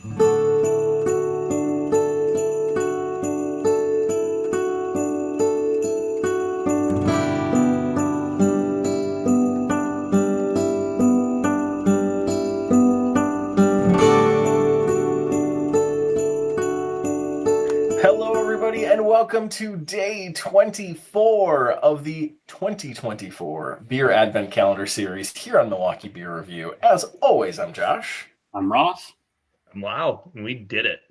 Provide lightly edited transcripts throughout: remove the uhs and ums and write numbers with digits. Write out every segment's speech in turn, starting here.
And welcome to day 24 of the 2024 Beer Advent Calendar Series here on Milwaukee Beer Review. As always, I'm Josh. I'm Ross. Wow, we did it.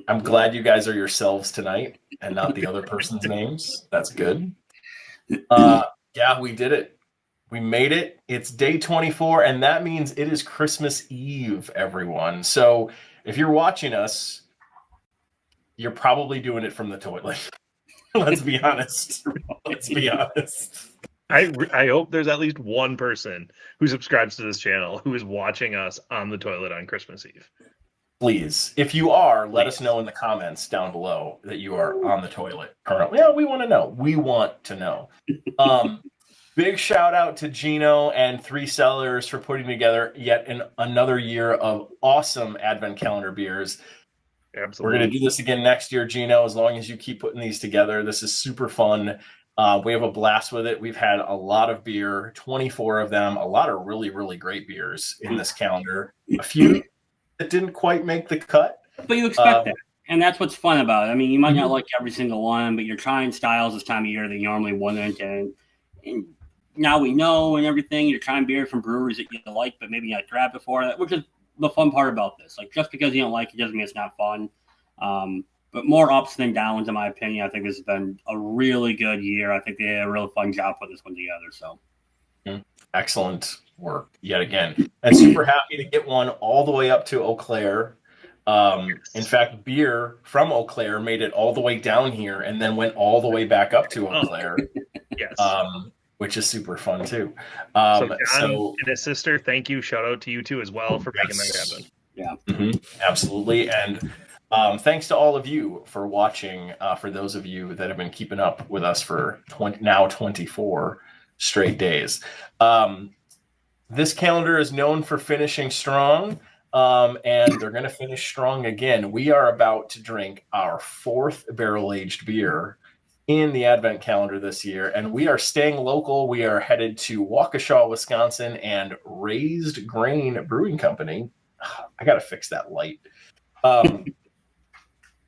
I'm glad you guys are yourselves tonight and not the other person's names. That's good. Yeah, we did it. We made it. It's day 24, and that means it is Christmas Eve, everyone. So if you're watching us, you're probably doing it from the toilet. Let's be honest. Let's be honest. I hope there's at least one person who subscribes to this channel who is watching us on the toilet on Christmas Eve. Please, if you are, let us know in the comments down below that you are on the toilet currently. Yeah, we want to know. We want to know. Big shout out to Gino and Three Cellars for putting together yet another year of awesome Advent calendar beers. Absolutely. We're going to do this again next year, Gino, as long as you keep putting these together. This is super fun. We have a blast with it. We've had a lot of beer, 24 of them, a lot of really, really great beers in this calendar. A few that didn't quite make the cut. But you expect that. And that's what's fun about it. I mean, you might not like every single one, but you're trying styles this time of year that you normally wouldn't. And now we know and everything. You're trying beer from breweries that you like, but maybe not grabbed before, which is the fun part about this. Like, just because you don't like it doesn't mean it's not fun. But more ups than downs, in my opinion. I think this has been a really good year. I think they did a real fun job putting this one together. So, excellent work yet again, and super happy to get one all the way up to Eau Claire. In fact, beer from Eau Claire made it all the way down here and then went all the way back up to Eau Claire. Yes. Which is super fun too. So John and his sister, thank you. Shout out to you two as well for making that happen. Yeah, absolutely. And thanks to all of you for watching. For those of you that have been keeping up with us for 24 straight days. This calendar is known for finishing strong, and they're going to finish strong again. We are about to drink our fourth barrel-aged beer in the Advent calendar this year, and we are staying local. We are headed to Waukesha, Wisconsin, and Raised Grain Brewing Company. I got to fix that light.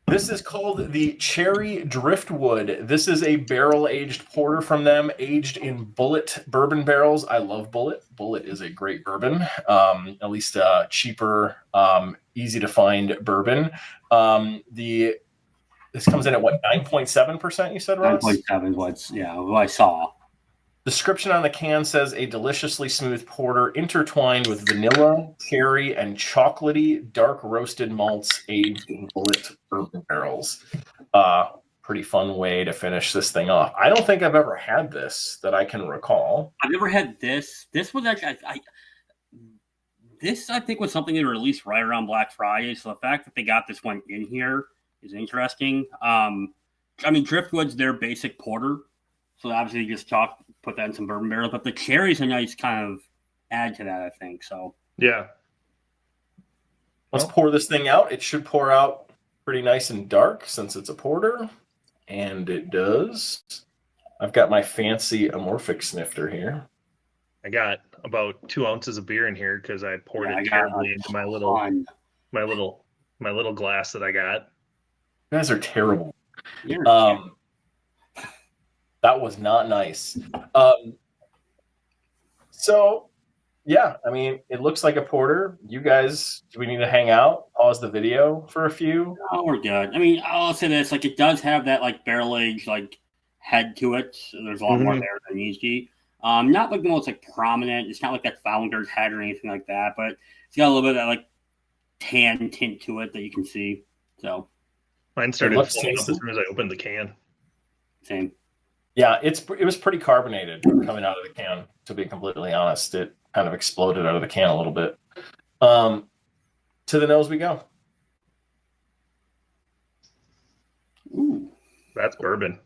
This is called the Cherry Driftwood. This is a barrel-aged porter from them, aged in Bullet bourbon barrels. I love Bullet. Bullet is a great bourbon, at least cheaper, easy to find bourbon. This comes in at what, 9.7%, you said, Ross? 9.7 was, what I saw. Description on the can says a deliciously smooth porter intertwined with vanilla, cherry, and chocolatey dark roasted malts aged in Bullet bourbon barrels. Pretty fun way to finish this thing off. I don't think I've ever had this that I can recall. I've never had this. This was actually, I think was something they released right around Black Friday. So the fact that they got this one in here is interesting. I mean, Driftwood's their basic porter. So obviously you just put that in some bourbon barrels, but the cherry's a nice kind of add to that, I think. So yeah. Let's pour this thing out. It should pour out pretty nice and dark since it's a porter. And it does. I've got my fancy amorphic snifter here. I got about 2 ounces of beer in here because I poured it terribly into my little glass that I got. You guys are terrible. That was not nice. So, yeah, I mean, it looks like a porter. You guys, do we need to hang out, pause the video for a few? No, we're good. I mean, I'll say this, like, it does have that, like, barrel-aged, like, head to it. So there's a lot more there than needs to be. Not, like, the most, like, prominent. It's not like that founder's head or anything like that, but it's got a little bit of that, like, tan tint to it that you can see. So mine started flowing up as soon as I opened the can. Same. Yeah, it was pretty carbonated coming out of the can, to be completely honest. It kind of exploded out of the can a little bit. To the nose we go. Ooh. That's bourbon.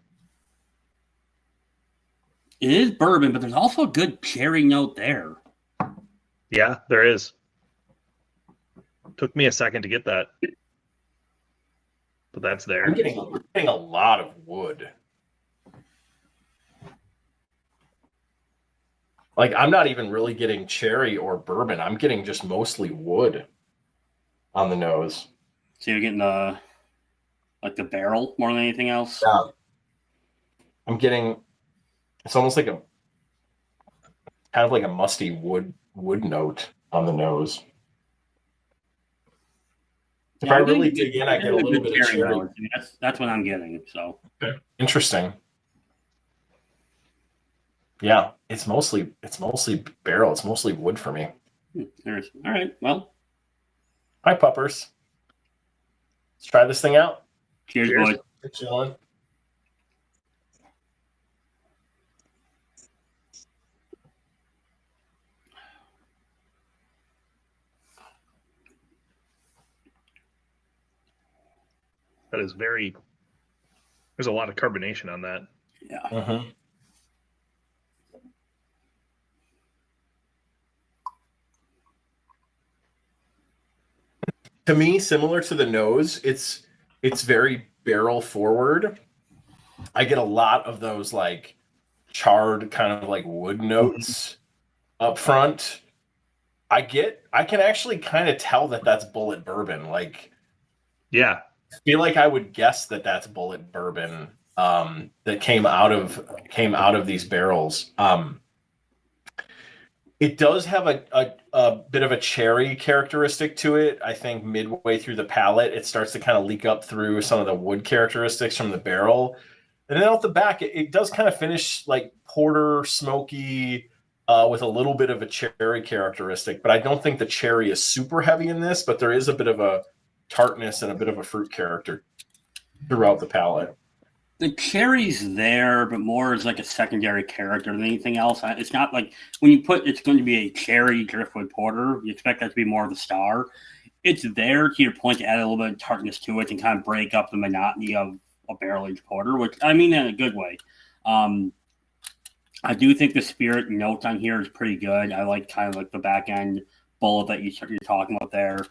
It is bourbon, but there's also a good cherry note there. Yeah, there is. Took me a second to get that, but that's there. I'm getting a lot of wood. Like, I'm not even really getting cherry or bourbon. I'm getting just mostly wood on the nose. So you're getting the barrel more than anything else? Yeah. I'm getting, it's almost like kind of like a musty wood note on the nose. If I really dig in, I get a little bit of cherry. That's what I'm getting. So interesting. Yeah, it's mostly barrel. It's mostly wood for me. All right. Well, hi puppers. Let's try this thing out. Cheers, boys. Good chilling. That is very. There's a lot of carbonation on that. Yeah. Mm-hmm. To me, similar to the nose, it's very barrel forward. I get a lot of those like charred kind of like wood notes up front. I can actually kind of tell that that's bullet bourbon. Like, yeah, I feel like I would guess that that's bullet bourbon that came out of these barrels. It does have a bit of a cherry characteristic to it. I think midway through the palate, it starts to kind of leak up through some of the wood characteristics from the barrel. And then off the back, it does kind of finish like porter, smoky, with a little bit of a cherry characteristic. But I don't think the cherry is super heavy in this, but there is a bit of a tartness and a bit of a fruit character throughout the palate. The cherry's there, but more as like a secondary character than anything else. It's not like when you put it's going to be a cherry driftwood porter, you expect that to be more of the star. It's there to your point to add a little bit of tartness to it and kind of break up the monotony of a barrel-aged porter, which I mean in a good way. I do think the spirit note on here is pretty good. I like kind of like the back end bullet that you're talking about there.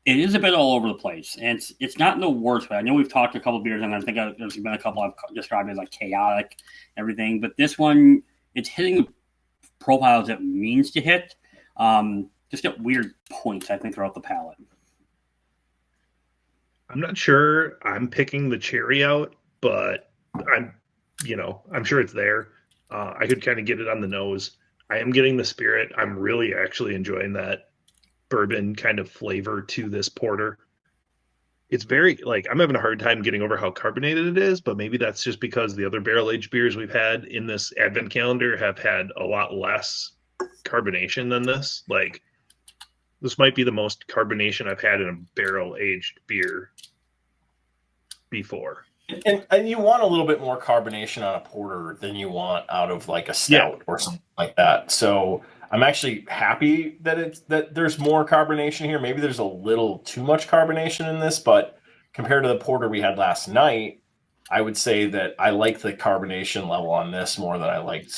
It is a bit all over the place, and it's not in the worst way. I know we've talked a couple of beers, and I think there's been a couple I've described as like chaotic, everything. But this one, it's hitting the profiles it means to hit. Just at weird points, I think, throughout the palate. I'm not sure I'm picking the cherry out, but I'm sure it's there. I could kind of get it on the nose. I am getting the spirit. I'm really actually enjoying that bourbon kind of flavor to this porter. It's very like I'm having a hard time getting over how carbonated it is, but maybe that's just because the other barrel-aged beers we've had in this advent calendar have had a lot less carbonation than this. Like this might be the most carbonation I've had in a barrel-aged beer before. And you want a little bit more carbonation on a porter than you want out of like a stout or something like that. So I'm actually happy that there's more carbonation here. Maybe there's a little too much carbonation in this, but compared to the porter we had last night, I would say that I like the carbonation level on this more than I liked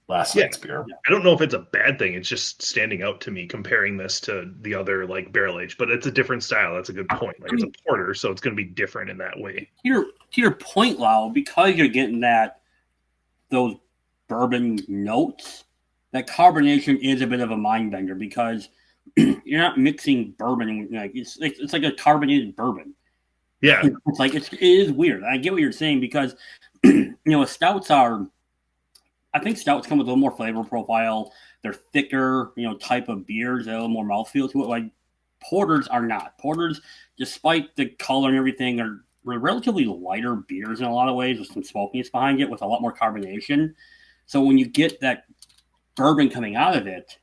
last night's beer. I don't know if it's a bad thing. It's just standing out to me comparing this to the other like barrel age, but it's a different style. That's a good point. Like it's a porter, so it's going to be different in that way. To your point, Lau, because you're getting those bourbon notes, that carbonation is a bit of a mind bender because you're not mixing bourbon. It's like a carbonated bourbon. Yeah, it's like it is weird. I get what you're saying because stouts are. I think stouts come with a little more flavor profile. They're thicker, type of beers, a little more mouthfeel to it. Like porters are not. Porters, despite the color and everything, are relatively lighter beers in a lot of ways with some smokiness behind it with a lot more carbonation. So when you get that bourbon coming out of it,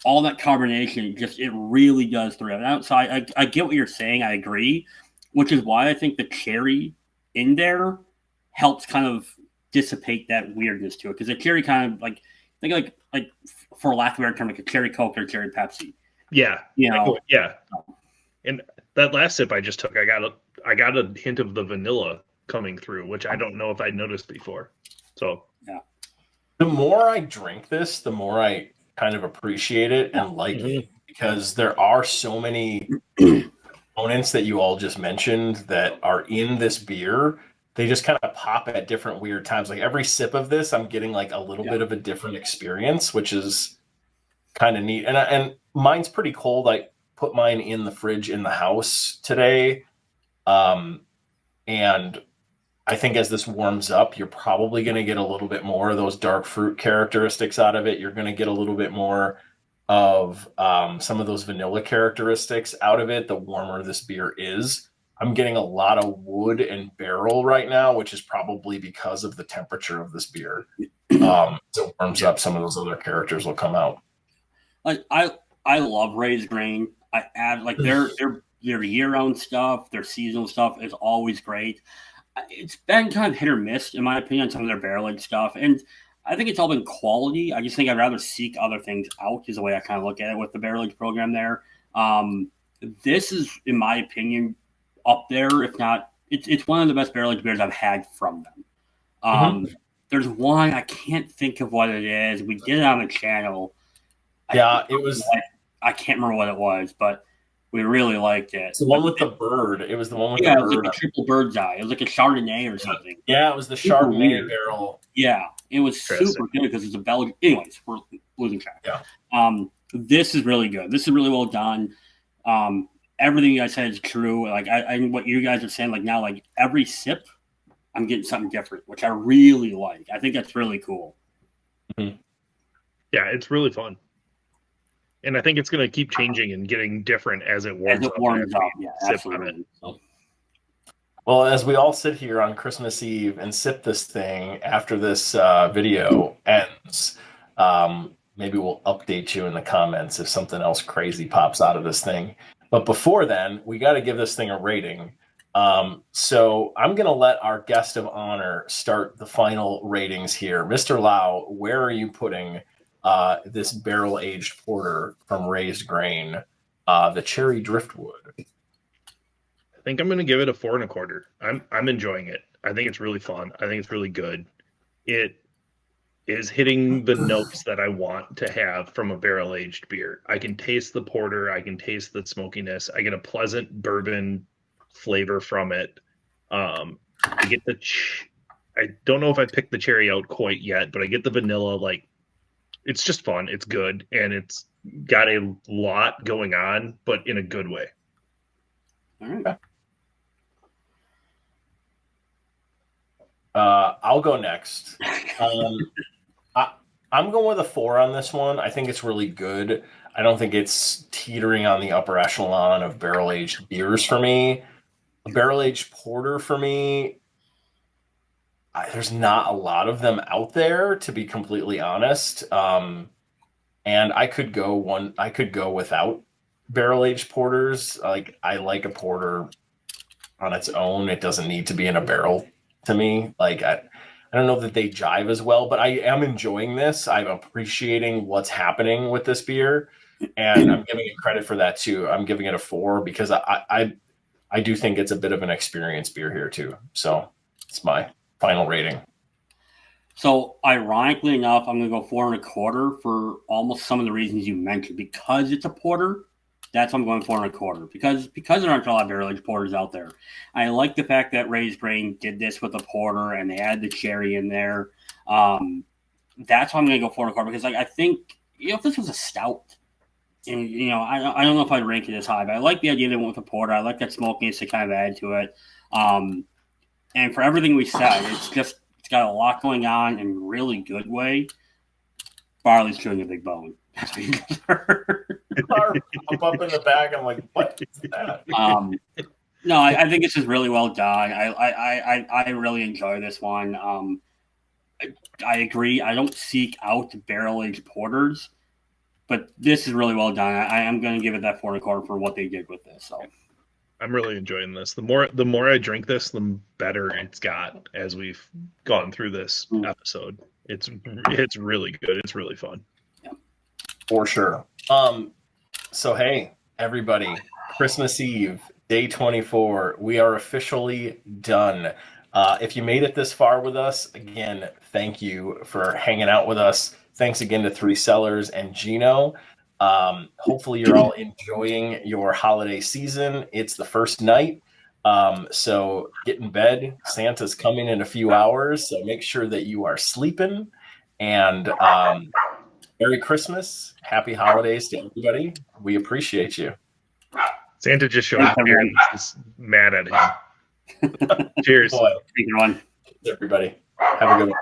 all that carbonation it really does thrive. So I get what you're saying. I agree, which is why I think the cherry in there helps kind of dissipate that weirdness to it because the cherry kind of like for lack of a better term, like a cherry Coke or cherry Pepsi. Yeah, yeah. And that last sip I just took, I got a hint of the vanilla coming through, which I don't know if I noticed before. So yeah. The more I drink this, the more I kind of appreciate it and like it because there are so many components that you all just mentioned that are in this beer. They just kind of pop at different weird times. Like every sip of this, I'm getting like a little bit of a different experience, which is kind of neat. And mine's pretty cold. I put mine in the fridge in the house today. And I think as this warms up, you're probably going to get a little bit more of those dark fruit characteristics out of it. You're going to get a little bit more of some of those vanilla characteristics out of it the warmer this beer is. I'm getting a lot of wood and barrel right now, which is probably because of the temperature of this beer. So it warms up, some of those other characters will come out. Like I love raised grain. I add like their year-round stuff, their seasonal stuff is always great. It's been kind of hit or miss, in my opinion, on some of their barrel-aged stuff. And I think it's all been quality. I just think I'd rather seek other things out, is the way I kind of look at it with the barrel-aged program there. This is, in my opinion, up there, if not, it's one of the best barrel-aged beers I've had from them. There's one, I can't think of what it is. We did it on the channel. It was... I can't remember what it was, but we really liked it. It's the one with the bird. It was the one with the bird. Yeah, it was like a triple bird's eye. It was like a Chardonnay or something. Yeah, it was the Chardonnay barrel. Yeah, it was super good because it's a Belgian. Anyways, we're losing track. Yeah. This is really good. This is really well done. Everything you guys said is true. Like I what you guys are saying, like now, like every sip, I'm getting something different, which I really like. I think that's really cool. Yeah, it's really fun. And I think it's going to keep changing and getting different as it warms up. Yeah, absolutely. Well, as we all sit here on Christmas Eve and sip this thing after this video ends, maybe we'll update you in the comments if something else crazy pops out of this thing. But before then, we got to give this thing a rating. So I'm going to let our guest of honor start the final ratings here. Mr. Lau, where are you putting this barrel-aged porter from Raised Grain, the Cherry Driftwood? I think I'm going to give it a 4 1/4. I'm enjoying it. I think it's really fun. I think it's really good. It is hitting the notes that I want to have from a barrel-aged beer. I can taste the porter. I can taste the smokiness. I get a pleasant bourbon flavor from it. I get I don't know if I picked the cherry out quite yet, but I get the vanilla. Like, it's just fun. It's good, and it's got a lot going on, but in a good way. All right. I'll go next. I'm going with a 4 on this one. I think it's really good. I don't think it's teetering on the upper echelon of barrel-aged beers for me. A barrel-aged porter for me, there's not a lot of them out there, to be completely honest. And I could go without barrel-aged porters. Like, I like a porter on its own. It doesn't need to be in a barrel to me. Like, I don't know that they jive as well, but I am enjoying this. I'm appreciating what's happening with this beer, and I'm giving it credit for that too. I'm giving it a 4 because I do think it's a bit of an experience beer here too. So it's my final rating. So ironically enough, I'm going to go 4 1/4 for almost some of the reasons you mentioned. Because it's a porter, that's why I'm going 4 1/4. Because there aren't a lot of barrel-aged porters out there. I like the fact that Raised Grain did this with a porter and they added the cherry in there. That's why I'm going to go 4 1/4, because I think, if this was a stout, and I don't know if I'd rank it as high, but I like the idea they went with a porter. I like that smokiness to kind of add to it. And for everything we said, it's got a lot going on in a really good way. Barley's chewing a big bone. That's what you guys heard. I'm up in the bag. I'm like, what is that? No, I think this is really well done. I really enjoy this one. I agree. I don't seek out barrel-aged porters, but this is really well done. I am going to give it that 4 1/4 for what they did with this. So I'm really enjoying this. The more I drink this, the better it's got as we've gone through this episode. It's really good. It's really fun. Yeah. For sure. So hey, everybody, Christmas Eve, day 24, we are officially done. If you made it this far with us, again, thank you for hanging out with us. Thanks again to Three Cellars and Gino. Hopefully you're all enjoying your holiday season. It's the first night. So get in bed. Santa's coming in a few hours. So make sure that you are sleeping. And Merry Christmas. Happy holidays to everybody. We appreciate you. Santa just showed up here and is mad at him. Cheers. Boy, Take it on. everybody. Have a good one.